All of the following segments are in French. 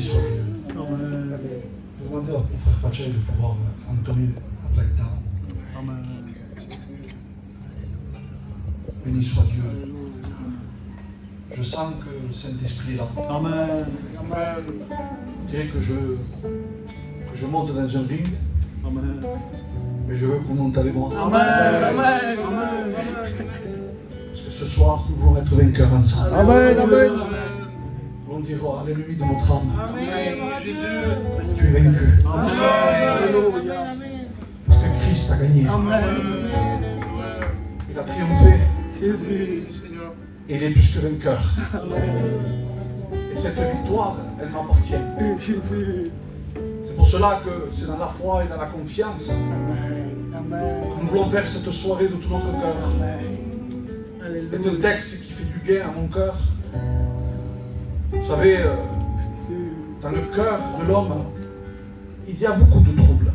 Béni soit Dieu. Je vais demander au frère Pachay de pouvoir entonner la pleine temps. Amen. Béni soit Dieu. Je sens que le Saint-Esprit est là. Amen. Amen. Je dirais que je monte dans un ring, Amen. mais je veux qu'on monte avec moi. Amen. Amen. Amen. Parce que ce soir, nous voulons être vainqueurs ensemble. Amen. Amen. Nous voulons dire à l'ennemi de notre âme, Amen. Jésus. tu es vaincu. Amen. Alléluia. Parce que Christ a gagné. Amen. Il a triomphé. Jésus. Et il est plus que vainqueur. Amen. Et cette victoire, elle m'appartient. Jésus. C'est pour cela que c'est dans la foi et dans la confiance Amen. Amen. que nous voulons faire cette soirée de tout notre cœur. Amen. C'est un texte qui fait du bien à mon cœur. Vous savez, dans le cœur de l'homme, il y a beaucoup de troubles.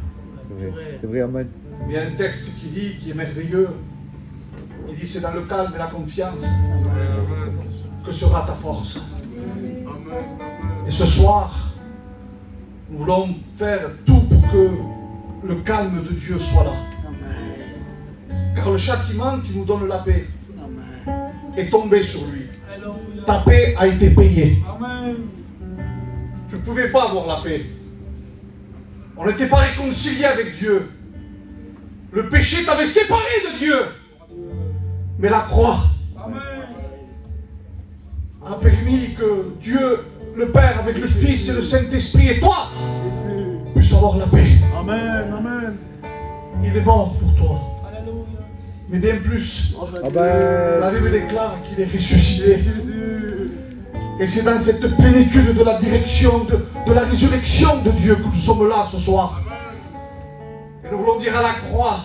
C'est vrai, amen. Il y a un texte qui dit, qui est merveilleux. Il dit, c'est dans le calme et la confiance que sera ta force. Et ce soir, nous voulons faire tout pour que le calme de Dieu soit là. Car le châtiment qui nous donne la paix est tombé sur lui. Ta paix a été payée. Tu ne pouvais pas avoir la paix. On n'était pas réconcilié avec Dieu. Le péché t'avait séparé de Dieu. Mais la croix a permis que Dieu, le Père, avec le Fils et le Saint-Esprit et toi, puissent avoir la paix. Amen. Amen. Il est mort pour toi. Mais bien plus, Amen. la Bible déclare qu'il est ressuscité. Jésus. Et c'est dans cette plénitude de la direction, de la résurrection de Dieu que nous sommes là ce soir. Et nous voulons dire à la croix,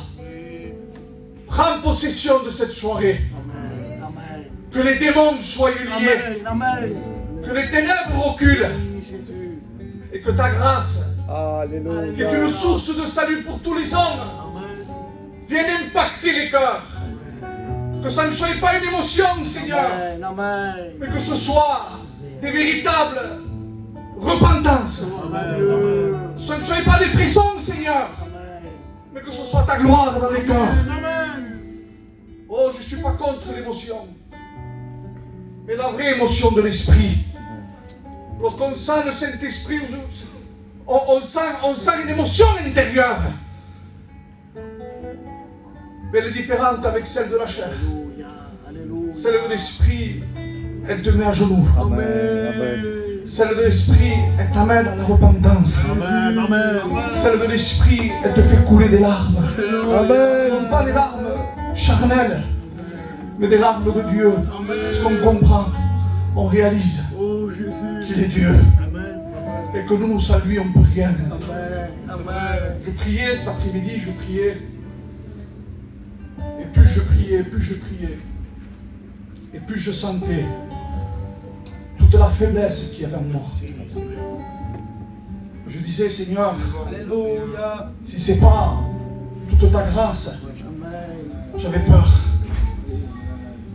prends possession de cette soirée. Amen. Amen. Que les démons soient liés. Amen. Amen. Que les ténèbres reculent. Jésus. Et que ta grâce, Alléluia. qui est une source de salut pour tous les hommes, Amen. vienne impacter les cœurs. Que ça ne soit pas une émotion, Seigneur, Amen. Amen. mais que ce soit des véritables repentances. Amen. Ce ne soit pas des frissons, Seigneur, mais que ce soit ta gloire dans les cœurs. Oh, je ne suis pas contre l'émotion, mais la vraie émotion de l'esprit. Lorsqu'on sent le Saint-Esprit, on sent une émotion intérieure. Mais elle est différente avec celle de la chair. Alléluia. Alléluia. Celle de l'esprit, elle te met à genoux. Amen. Amen. Celle de l'esprit, elle t'amène à la repentance. Amen. Amen. Celle de l'esprit, elle te fait couler des larmes. Amen. Non pas des larmes charnelles, mais des larmes de Dieu. Parce qu'on comprend, on réalise Oh Jésus. qu'il est Dieu. Amen. Et que nous, sans lui, on ne peut rien. Amen. Amen. Je priais cet après-midi, je priais. Et plus je priais, plus je priais. Et plus je sentais toute la faiblesse qu'il y avait en moi. Je disais, Seigneur, Alléluia. si c'est pas toute ta grâce, Amen. j'avais peur.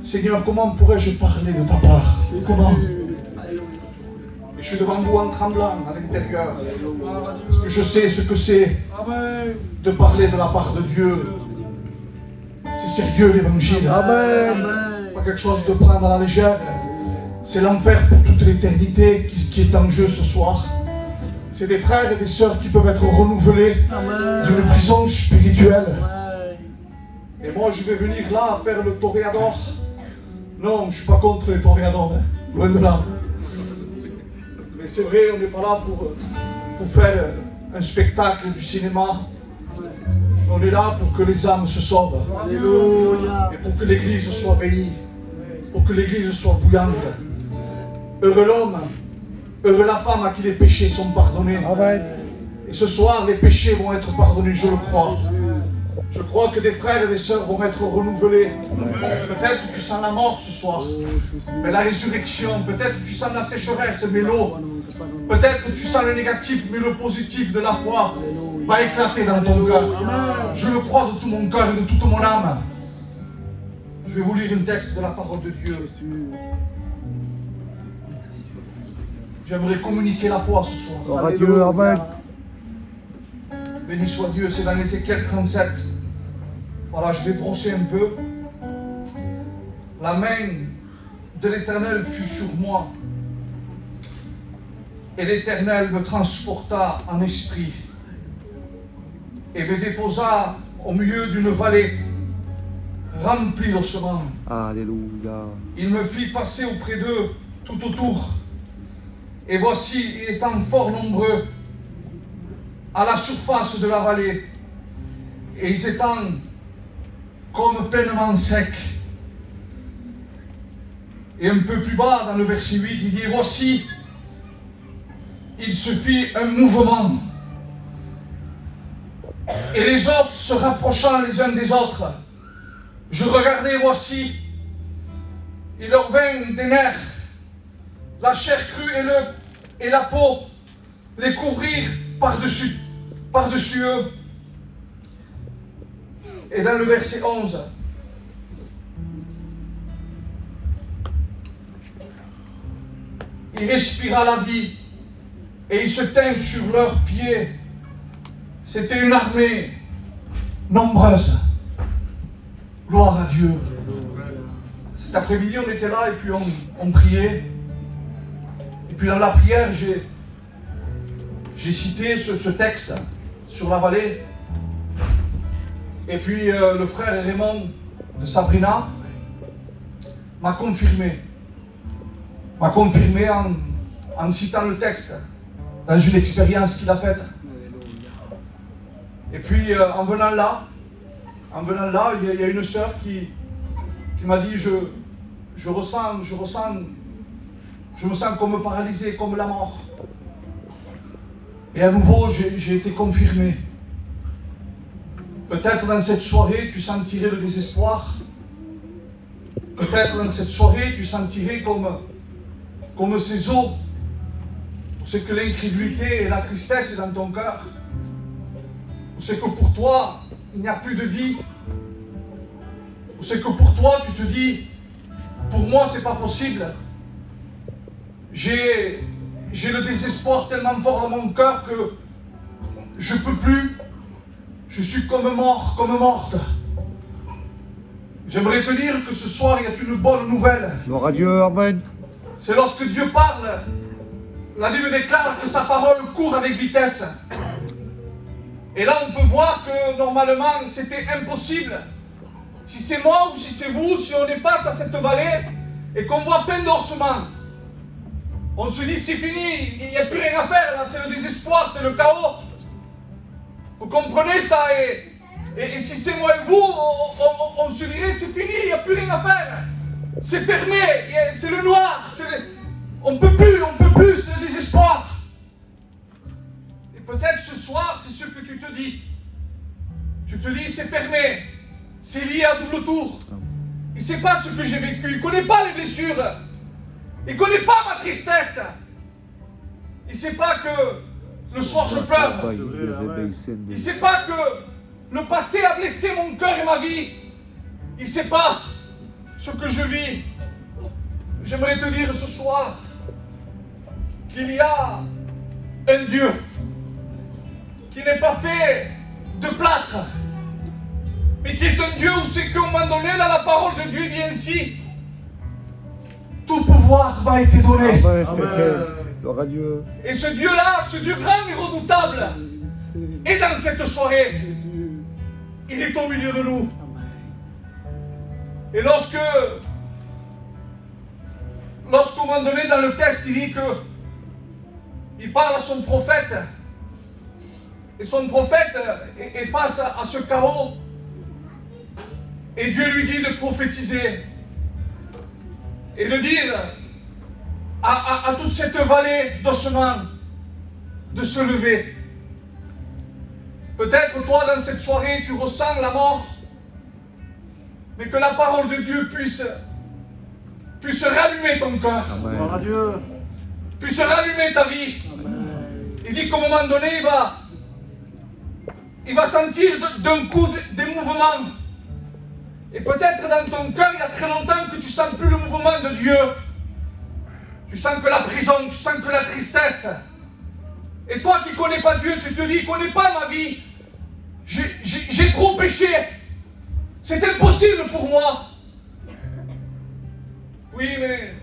Seigneur, comment pourrais-je parler de ta part? Comment? Et je suis devant vous en tremblant à l'intérieur. Parce que je sais ce que c'est de parler de la part de Dieu. C'est sérieux l'évangile. Amen. Pas quelque chose de prendre à la légère. C'est l'enfer pour toute l'éternité qui est en jeu ce soir. C'est des frères et des sœurs qui peuvent être renouvelés d'une prison spirituelle. Et moi je vais venir là faire le toréador. Non, je ne suis pas contre les toréadors, hein. Loin de là. Mais c'est vrai, on n'est pas là pour faire un spectacle du cinéma. On est là pour que les âmes se sauvent. Alléluia. Et pour que l'église soit bénie. Pour que l'église soit bouillante. Heureux l'homme, heureux la femme à qui les péchés sont pardonnés. Amen. Et ce soir, les péchés vont être pardonnés, je le crois. Je crois que des frères et des sœurs vont être renouvelés. Peut-être que tu sens la mort ce soir, mais la résurrection. Peut-être que tu sens la sécheresse, mais l'eau. Peut-être que tu sens le négatif, mais le positif de la foi va éclater dans ton cœur. Je le crois de tout mon cœur et de toute mon âme. Je vais vous lire un texte de la parole de Dieu. J'aimerais communiquer la foi ce soir. Gloire à Dieu, Amen. Béni soit Dieu, c'est dans Ézéchiel 37. Voilà, je vais brosser un peu. La main de l'Éternel fut sur moi. Et l'Éternel me transporta en esprit et me déposa au milieu d'une vallée remplie d'ossements. Alléluia. Il me fit passer auprès d'eux tout autour. Et voici, étant fort nombreux à la surface de la vallée, et ils étant comme pleinement secs. Et un peu plus bas, dans le verset 8, il dit, voici, il se fit un mouvement. Et les os se rapprochant les uns des autres, je regardais, voici, il leur vint des nerfs, la chair crue et la peau, les couvrir par-dessus eux. Et dans le verset 11, il respira la vie et ils se tinrent sur leurs pieds. C'était une armée nombreuse. Gloire à Dieu. Cet après-midi, on était là et puis on priait. Et puis dans la prière, j'ai cité ce texte sur la vallée. Et puis le frère Raymond de Sabrina m'a confirmé en citant le texte dans une expérience qu'il a faite. Et puis en venant là, il y a une sœur qui m'a dit je me sens comme paralysé, comme la mort. Et à nouveau, j'ai été confirmé. Peut-être dans cette soirée, tu sentirais le désespoir. Peut-être dans cette soirée, tu sentirais comme ces eaux. C'est que l'incrédulité et la tristesse est dans ton cœur. C'est que pour toi, il n'y a plus de vie. C'est que pour toi, tu te dis, pour moi, c'est pas possible. J'ai le désespoir tellement fort dans mon cœur que je peux plus. Je suis comme mort, comme morte. J'aimerais te dire que ce soir, il y a une bonne nouvelle. Gloire à Dieu, Amen. C'est lorsque Dieu parle, la Bible déclare que sa parole court avec vitesse. Et là, on peut voir que normalement, c'était impossible. Si c'est moi ou si c'est vous, si on est face à cette vallée et qu'on voit plein d'ossements, on se dit c'est fini, il n'y a plus rien à faire, là, c'est le désespoir, c'est le chaos. Vous comprenez ça? Et si c'est moi et vous, on se dirait c'est fini, il n'y a plus rien à faire. C'est fermé, c'est le noir, on peut plus, c'est le désespoir. Et peut-être ce soir, c'est ce que tu te dis. Tu te dis c'est fermé, c'est lié à double tour. Il ne sait pas ce que j'ai vécu, il ne connaît pas les blessures. Il ne connaît pas ma tristesse. Il ne sait pas que le soir je pleure. Il ne sait pas que le passé a blessé mon cœur et ma vie. Il ne sait pas ce que je vis. J'aimerais te dire ce soir qu'il y a un Dieu qui n'est pas fait de plâtre, mais qui est un Dieu où c'est qu'à un moment donné, là, la parole de Dieu dit ainsi. Tout pouvoir m'a été donné. Amen. Amen. Gloire à Dieu. Et ce Dieu-là, ce Dieu grand et redoutable, est dans cette soirée. Il est au milieu de nous. Et lorsqu'au moment donné, dans le texte, il dit que il parle à son prophète. Et son prophète est face à ce chaos. Et Dieu lui dit de prophétiser. Et de dire à toute cette vallée d'ossements de se lever. Peut-être toi dans cette soirée tu ressens la mort, mais que la parole de Dieu puisse rallumer ton cœur, Gloire à Dieu. puisse rallumer ta vie. Il dit qu'au moment donné il va sentir d'un coup des mouvements. Et peut-être dans ton cœur, il y a très longtemps que tu ne sens plus le mouvement de Dieu. Tu sens que la prison, tu sens que la tristesse. Et toi qui ne connais pas Dieu, tu te dis, il ne connaît pas ma vie. J'ai trop péché. C'est impossible pour moi. Oui, mais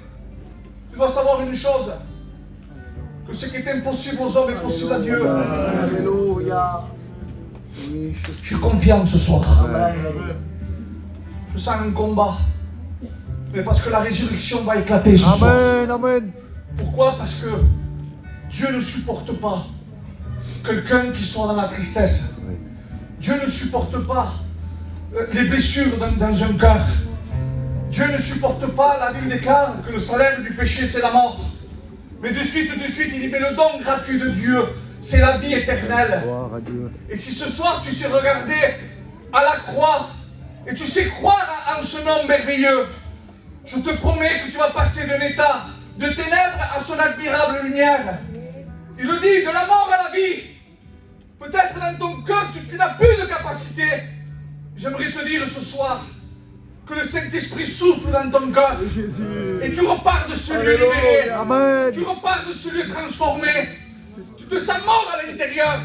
tu dois savoir une chose. Que ce qui est impossible aux hommes est possible à Dieu. Alléluia. Oui, Je suis confiant ce soir. Amen. Je sens un combat. Mais parce que la résurrection va éclater ce soir. Amen, amen. Pourquoi? Parce que Dieu ne supporte pas quelqu'un qui soit dans la tristesse. Oui. Dieu ne supporte pas les blessures dans un cœur. Dieu ne supporte pas, la Bible déclare que le salaire du péché c'est la mort. Mais de suite, il dit, mais le don gratuit de Dieu, c'est la vie éternelle. Gloire à Dieu. Et si ce soir tu sais regarder à la croix et tu sais croire en ce nom merveilleux, je te promets que tu vas passer d'un état de ténèbres à son admirable lumière. Il le dit, de la mort à la vie. Peut-être dans ton cœur, tu n'as plus de capacité. J'aimerais te dire ce soir que le Saint-Esprit souffle dans ton cœur. Jésus. Et tu repars de ce lieu libéré. Amen. Tu repars de ce lieu transformé. Tu te sens mort à l'intérieur.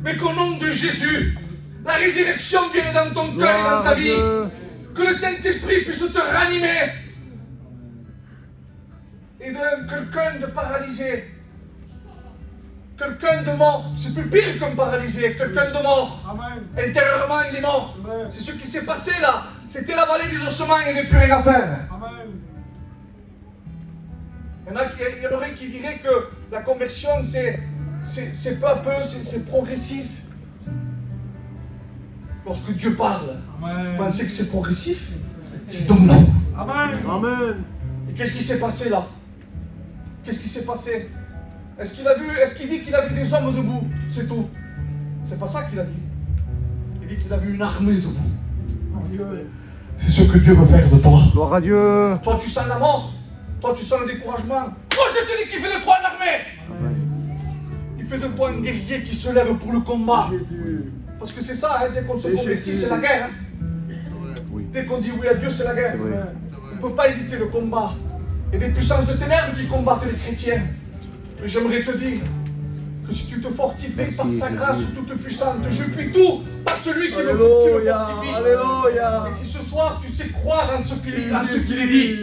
Mais qu'au nom de Jésus, la résurrection vienne dans ton cœur et dans Gloire ta à vie. Dieu. Que le Saint-Esprit puisse te ranimer. Et de quelqu'un de paralysé. Quelqu'un de mort. C'est plus pire qu'un paralysé. Quelqu'un de mort. Amen. Intérieurement, il est mort. Amen. C'est ce qui s'est passé là. C'était la vallée des ossements, il n'y avait plus rien à faire. Amen. Il y en aurait qui diraient que la conversion, c'est peu à peu, c'est progressif. Lorsque Dieu parle, Amen. vous pensez que c'est progressif? C'est donc vous. Amen. Amen. Et qu'est-ce qui s'est passé là? Qu'est-ce qui s'est passé? Est-ce qu'il dit qu'il a vu des hommes debout? C'est tout. C'est pas ça qu'il a dit. Il dit qu'il a vu une armée debout. Mon Dieu. C'est ce que Dieu veut faire de toi. Gloire à Dieu. Toi, tu sens la mort. Toi, tu sens le découragement. Moi, je te dis qu'il fait de toi une armée. Il fait de toi un guerrier qui se lève pour le combat. Jésus. Parce que c'est ça, hein, dès qu'on se C'est convertit, Jésus. c'est la guerre. Hein. Oui. Dès qu'on dit oui à Dieu, c'est la guerre. C'est vrai. On ne peut pas éviter le combat. Il y a des puissances de ténèbres qui combattent les chrétiens. Mais j'aimerais te dire que si tu te fortifies Merci, par sa Jésus. grâce toute puissante, je puis tout par celui qui me fortifie. Alléluia. Et si ce soir tu sais croire en ce qu'il est dit,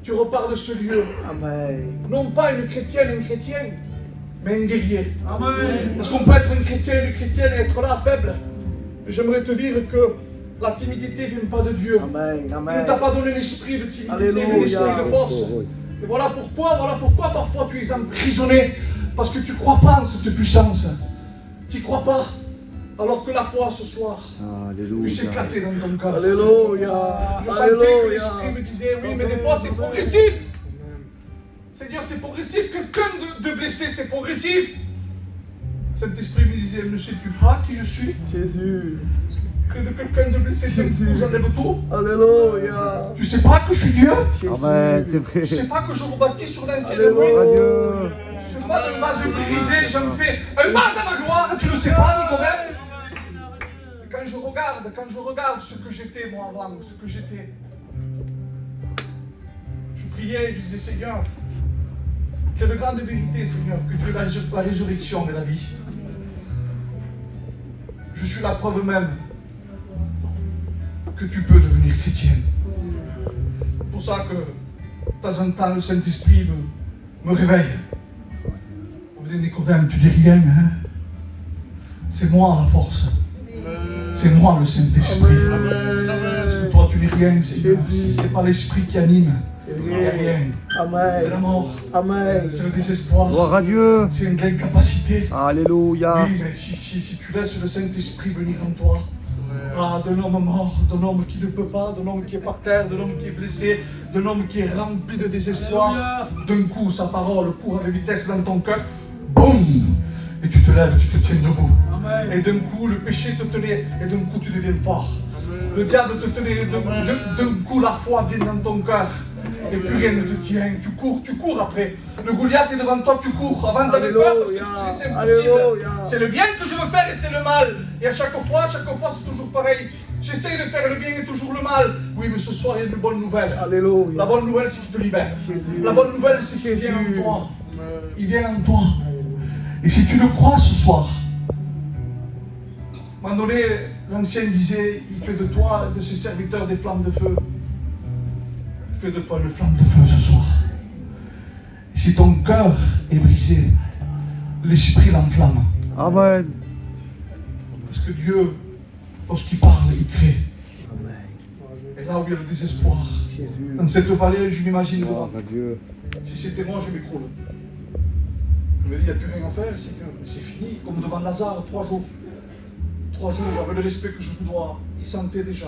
tu repars de ce lieu. Amen. Non pas une chrétienne, un chrétien, mais un guerrier. Amen. Parce qu'on peut être un chrétien, une chrétienne et être là faible. Mais j'aimerais te dire que la timidité ne vient pas de Dieu. Amen. Il ne Amen. t'a pas donné l'esprit de timidité, mais Alléluia. l'esprit de force. Oui. Et voilà pourquoi parfois tu es emprisonné. Parce que tu ne crois pas en cette puissance. Tu n'y crois pas. Alors que la foi ce soir puisse Alléluia. éclater dans ton cœur. Alléluia. Je sentais que l'esprit me disait, oui, mais des fois c'est progressif. Seigneur, c'est progressif. Quelqu'un de blessé, c'est progressif. Saint-Esprit me disait, ne sais-tu pas qui je suis? Jésus. Que de quelqu'un de blessé, j'enlève tout. Alléluia. Tu sais pas que je suis Dieu? Amen, c'est vrai. Tu sais pas que je rebâtis sur l'ancien Alléluia. Gloire à ruine? Dieu. Je suis pas d'une base brisée, j'en fais un base à ma gloire. Tu le sais pas, Nicodème? Et quand je regarde ce que j'étais moi avant, ce que j'étais, je priais, je disais, Seigneur, qu'il y a de grandes vérités, Seigneur, que Dieu est la résurrection et la vie. Je suis la preuve même que tu peux devenir chrétien. C'est pour ça que, de temps en temps, le Saint-Esprit me réveille. On me dit, Nicodème, tu dis rien, hein? C'est moi la force. C'est moi le Saint-Esprit. Parce que toi, tu n'es rien, Seigneur. Jésus. C'est pas l'Esprit qui anime. Il n'y a rien. C'est la Amen. mort. Amen. C'est le désespoir. Gloire à Dieu. C'est une incapacité. Alléluia. Oui, mais si tu laisses le Saint-Esprit venir en toi, d'un homme mort, d'un homme qui ne peut pas, d'un homme qui est par terre, d'un homme qui est blessé, d'un homme qui est rempli de désespoir, d'un coup, sa parole court avec vitesse dans ton cœur, boum! Et tu te lèves, tu te tiens debout. Amen. Et d'un coup, le péché te tenait, et d'un coup, tu deviens fort. Le diable te tenait, d'un coup, la foi vient dans ton cœur. Et plus rien ne te tient. Tu cours après. Le Goliath est devant toi, tu cours. Avant, tu avais peur parce que tu disais c'est impossible. Alléluia. C'est le bien que je veux faire et c'est le mal. Et à chaque fois, c'est toujours pareil. J'essaye de faire le bien et toujours le mal. Oui, mais ce soir, il y a une bonne nouvelle. Alléluia. La bonne nouvelle, c'est qu'il te libère. Jésus. La bonne nouvelle, c'est qu'il vient en toi. Il vient en toi. Et si tu le crois ce soir, à un moment donné, l'ancien disait, il fait de toi, de ses serviteurs, des flammes de feu. Il fait de toi une flamme de feu ce soir. Et si ton cœur est brisé, l'esprit l'enflamme. Amen. Parce que Dieu, lorsqu'il parle, il crée. Amen. Et là où il y a le désespoir, Jésus. dans cette vallée, je m'imagine devant. Gloire à Dieu. Si c'était moi, je m'écroule. Je me dis, il n'y a plus rien à faire, c'est fini. Comme devant Lazare, 3 jours. 3 jours, avec le respect que je vous dois, il sentait déjà.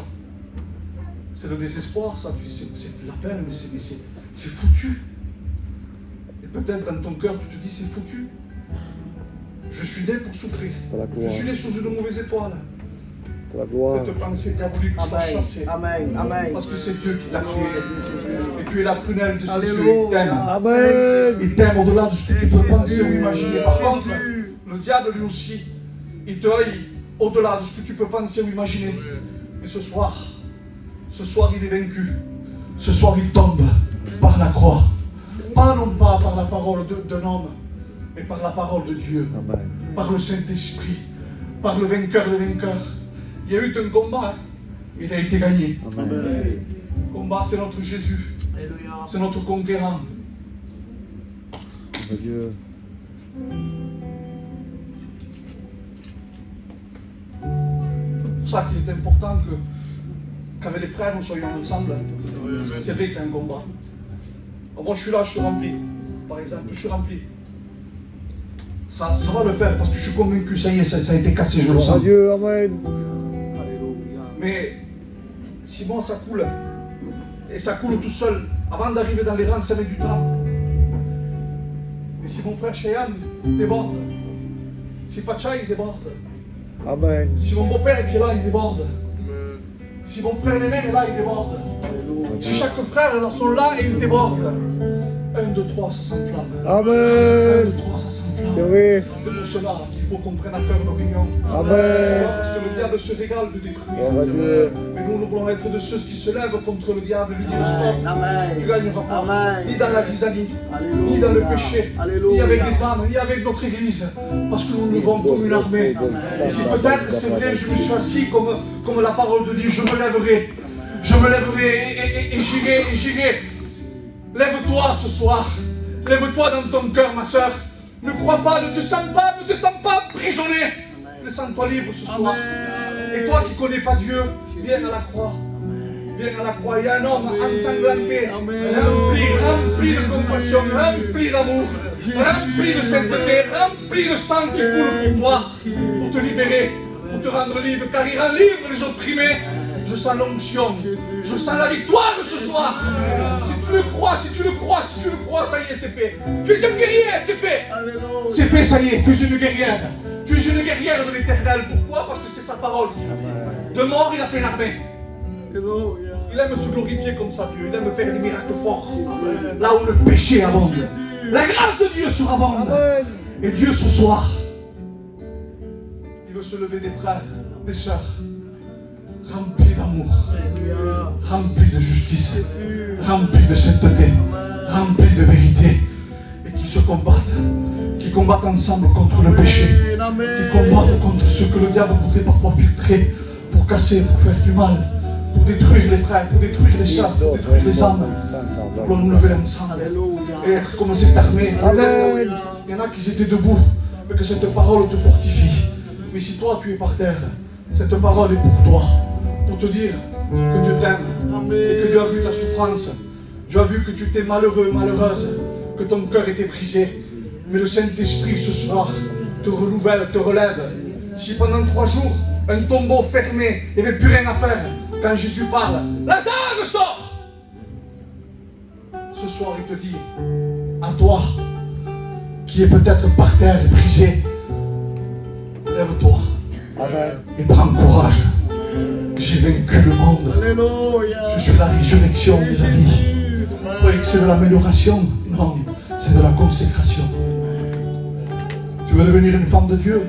C'est le désespoir, ça, c'est la peine, mais c'est foutu. Et peut-être dans ton cœur, tu te dis, c'est foutu. Je suis né pour souffrir. Pour la Je gloire. suis né sous une mauvaise étoile. Pour la gloire. Cette pensée diabolique soit Amen. chassée. Amen. Amen. Parce que c'est Dieu qui t'a créé. Et tu es la prunelle de ses yeux. Alléluia. Il t'aime. Amen. Il t'aime au-delà de ce que tu peux penser ou imaginer. Par contre, Jésus. le diable lui aussi, il te haït au-delà de ce que tu peux penser ou imaginer. Mais ce soir, il est vaincu. Ce soir, il tombe par la croix. Non pas par la parole d'un homme, mais par la parole de Dieu. Amen. Par le Saint-Esprit, par le vainqueur des vainqueurs. Il y a eu un combat, hein. Il a été gagné. Amen. Le combat, c'est notre Jésus, Alléluia. c'est notre conquérant. Gloire à Dieu. C'est pour ça qu'il est important qu'avec les frères, nous soyons ensemble. C'est vrai qu'il y a un combat. Alors moi, je suis là, je suis rempli. Par exemple, je suis rempli. Ça va le faire parce que je suis convaincu, ça y est, ça a été cassé, je le Gloire à sens. Dieu. Amen. Alléluia. Mais si bon, ça coule. Et ça coule tout seul. Avant d'arriver dans les rangs, ça met du temps. Mais si mon frère Cheyenne déborde, si Pacha il déborde, Amen. si mon beau-père qui est là, il déborde, si mon frère Némé est là, il déborde, si chaque frère là, sont là et ils se débordent, 1, 2, 3, ça s'enflamme. 1, 2, Amen. 3, ça C'est s'enflamme. vrai. C'est pour cela qu'il faut qu'on prenne à cœur nos réunions. Amen. Parce que le diable se régale de détruire. Gloire à Dieu. Mais nous voulons être de ceux qui se lèvent contre le diable et lui disent stop. Amen. Tu gagneras pas, Amen. ni dans la zizanie, Alléluia. ni dans le péché, Alléluia. ni avec les âmes, ni avec notre église, parce que nous nous levons comme une armée. Et si peut-être c'est vrai, je me suis assis comme la parole de Dieu, je me lèverai et j'irai. Lève-toi ce soir, lève-toi dans ton cœur, ma soeur. Ne crois pas, ne te sens pas emprisonné. Ne sens-toi libre ce soir. Et toi qui ne connais pas Dieu, viens à la croix. Viens à la croix, il y a un homme ensanglanté, rempli de compassion, rempli d'amour, rempli de sainteté, rempli de sang qui coule pour toi, pour te libérer, pour te rendre libre, car il rend libre les opprimés. Je sens l'onction, je sens la victoire ce soir. Si tu le crois, ça y est, c'est fait. Tu es un guerrier, c'est fait. C'est fait, ça y est, tu es une guerrière. Tu es une guerrière de l'éternel. Pourquoi? Parce que c'est sa parole. De mort, il a fait une armée. Il aime se glorifier comme ça, Dieu. Il aime faire des miracles forts. Là où le péché abonde. La grâce de Dieu surabonde. Amen. Et Dieu, ce soir, il veut se lever des frères, des sœurs, remplis d'amour, remplis de justice, remplis de sainteté, remplis de vérité, et qui se combattent, qui combattent ensemble contre le péché, qui combattent contre ce que le diable voudrait parfois filtrer, pour casser, pour faire du mal, pour détruire les frères, pour détruire les sœurs, pour détruire les âmes. Nous voulons nous lever ensemble et être comme cette armée. Amen. Il y en a qui étaient debout, mais que cette parole te fortifie. Mais si toi tu es par terre, cette parole est pour toi, pour te dire que Dieu t'aime et que Dieu a vu ta souffrance. Dieu a vu que tu étais malheureux, malheureuse, que ton cœur était brisé. Mais le Saint-Esprit ce soir te renouvelle, te relève. Si pendant 3 jours, un tombeau fermé, il n'y avait plus rien à faire, quand Jésus parle, Lazare sort! Ce soir il te dit, à toi, qui est peut-être par terre et brisé, lève-toi Amen. et prends courage. J'ai vaincu le monde. Je suis la résurrection de la vie. Vous croyez que c'est de l'amélioration? Non, c'est de la consécration. Tu veux devenir une femme de Dieu?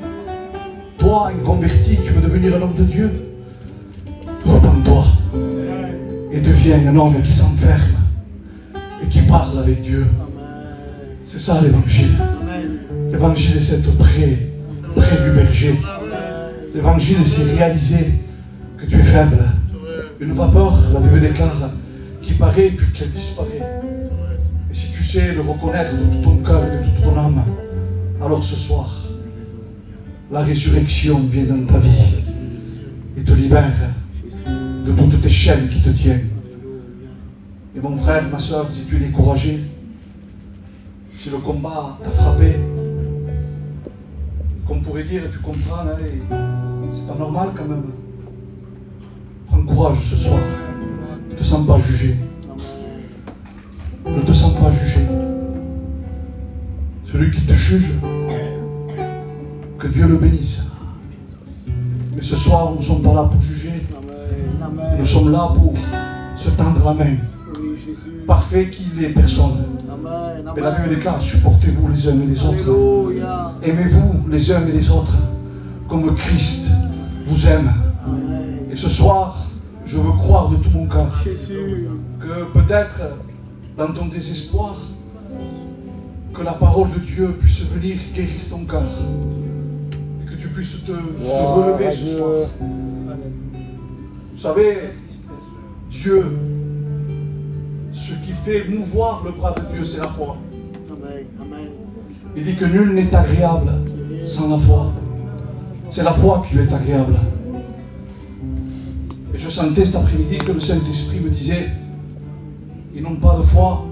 Toi, un converti, tu veux devenir un homme de Dieu? Repends-toi et deviens un homme qui s'enferme et qui parle avec Dieu. C'est ça l'évangile. L'évangile, c'est être près du berger. L'évangile, c'est réaliser que tu es faible. Une vapeur, la Bible déclare, qui paraît puis qu'elle disparaît. Et si tu sais le reconnaître de tout ton cœur et de toute ton âme, alors ce soir, la résurrection vient dans ta vie et te libère de toutes tes chaînes qui te tiennent. Et mon frère, ma soeur, si tu es découragé, si le combat t'a frappé, qu'on pourrait dire, tu comprends, hein, c'est pas normal quand même. Prends courage ce soir. Ne te sens pas jugé. Ne te sens pas jugé. Celui qui te juge, que Dieu le bénisse. Mais ce soir, nous ne sommes pas là pour juger. Nous sommes là pour se tendre la main. Parfait qu'il est personne. Mais la Bible déclare, supportez-vous les uns et les autres. Aimez-vous les uns et les autres comme Christ vous aime. Et ce soir, je veux croire de tout mon cœur que peut-être dans ton désespoir, que la parole de Dieu puisse venir guérir ton cœur. Et que tu puisses te relever ce soir. Vous savez, Dieu, ce qui fait mouvoir le bras de Dieu, c'est la foi. Il dit que nul n'est agréable sans la foi. C'est la foi qui lui est agréable. Et je sentais cet après-midi que le Saint-Esprit me disait, ils n'ont pas de foi,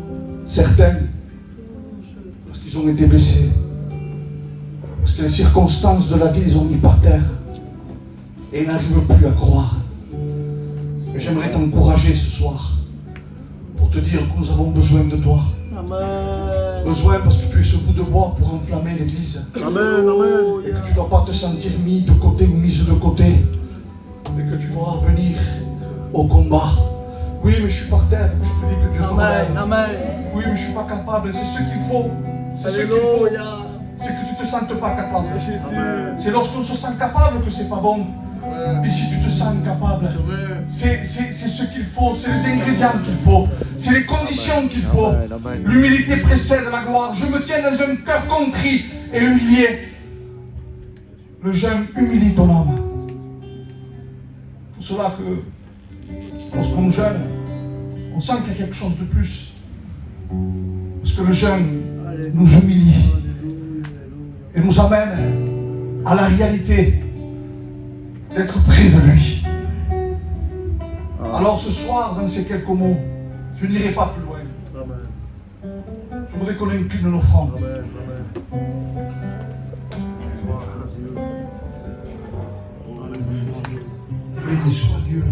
certains, parce qu'ils ont été blessés. Parce que les circonstances de la vie les ont mis par terre. Et ils n'arrivent plus à croire. Et j'aimerais t'encourager ce soir pour te dire que nous avons besoin de toi. Besoin parce que tu es ce bout de bois pour enflammer l'église. Et que tu ne dois pas te sentir mis de côté ou mise de côté. Et que tu dois venir au combat. Oui, mais je suis par terre. Je te dis que Dieu te relève. Oui, mais je ne suis pas capable. C'est ce qu'il faut. C'est ce qu'il faut. C'est que tu ne te sentes pas capable. C'est lorsqu'on se sent capable que c'est pas bon. Et si tu te sens capable, c'est ce qu'il faut, c'est les ingrédients qu'il faut, c'est les conditions qu'il faut. L'humilité précède la gloire. Je me tiens dans un cœur contrit et humilié. Le jeûne humilie ton âme. Pour cela que lorsqu'on jeûne, on sent qu'il y a quelque chose de plus. Parce que le jeûne nous humilie et nous amène à la réalité d'être près de lui. Alors ce soir, dans ces quelques mots, je n'irai pas plus loin. Je voudrais qu'on incline nos offrandes. Béni soit Dieu.